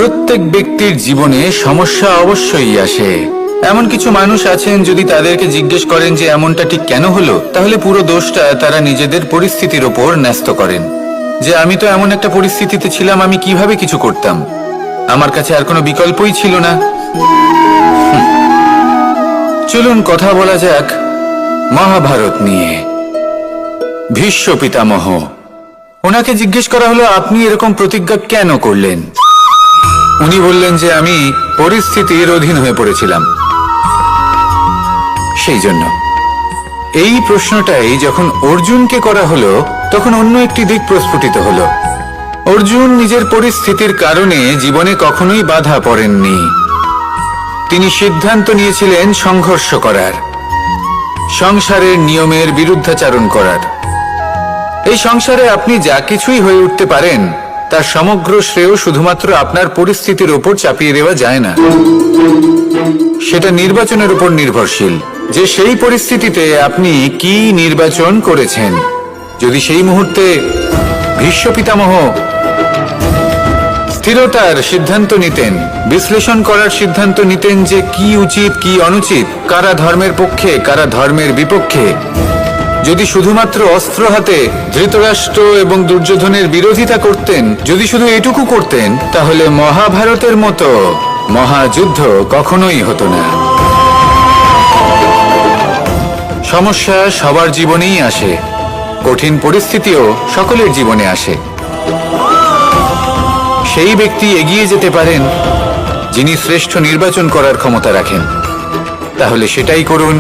প্রত্যেক ব্যক্তির জীবনে সমস্যা অবশ্যই আসে। এমন কিছু মানুষ আছেন, যদি তাদেরকে জিজ্ঞেস করেন যে এমনটা ঠিক কেন হলো, তাহলে পুরো দোষটা তারা নিজেদের পরিস্থিতির ওপর ন্যস্ত করেন। যে আমি তো এমন একটা পরিস্থিতিতে ছিলাম, আমি কিভাবে কিছু করতাম, আমার কাছে আর কোনো বিকল্পই ছিল না। চলুন কথা বলা যাক মহাভারত নিয়ে। ভীষ্ম পিতামহ, ওনাকে জিজ্ঞেস করা হলো আপনি এরকম প্রতিজ্ঞা কেন করলেন। উনি বললেন যে আমি পরিস্থিতির অধীন হয়ে পড়েছিলাম, সেই জন্য। এই প্রশ্নটাই যখন অর্জুনকে করা হলো, তখন অন্য একটি দিক প্রস্ফুটিত হলো। অর্জুন নিজের পরিস্থিতির কারণে জীবনে কখনোই বাধা পড়েননি। তিনি সিদ্ধান্ত নিয়েছিলেন সংঘর্ষ করার, সংসারের নিয়মের বিরুদ্ধাচারণ করার। এই সংসারে আপনি যা কিছুই হয়ে উঠতে পারেন, তার সমগ্র শ্রেয় শুধুমাত্র আপনার পরিস্থিতির উপর চাপিয়ে দেওয়া যায় না। সেটা নির্বাচনের উপর নির্ভরশীল, যে সেই পরিস্থিতিতে আপনি কি নির্বাচন করেছেন। যদি সেই মুহূর্তে ভীষ্ম পিতামহ স্থিরতার সিদ্ধান্ত নিতেন, বিশ্লেষণ করার সিদ্ধান্ত নিতেন যে কি উচিত কি অনুচিত, কারা ধর্মের পক্ষে কারা ধর্মের বিপক্ষে, যদি শুধুমাত্র অস্ত্র হাতে ধৃতরাষ্ট্র এবং দুর্যোধনের বিরোধিতা করতেন, যদি শুধু এটুকু করতেন, তাহলে মহাভারতের মতো মহাযুদ্ধ কখনোই হতো না। সমস্যা সবার জীবনেই আসে, কঠিন পরিস্থিতিও সকলের জীবনে আসে। সেই ব্যক্তি এগিয়ে যেতে পারেন যিনি শ্রেষ্ঠ নির্বাচন করার ক্ষমতা রাখেন। তাহলে সেটাই করুন।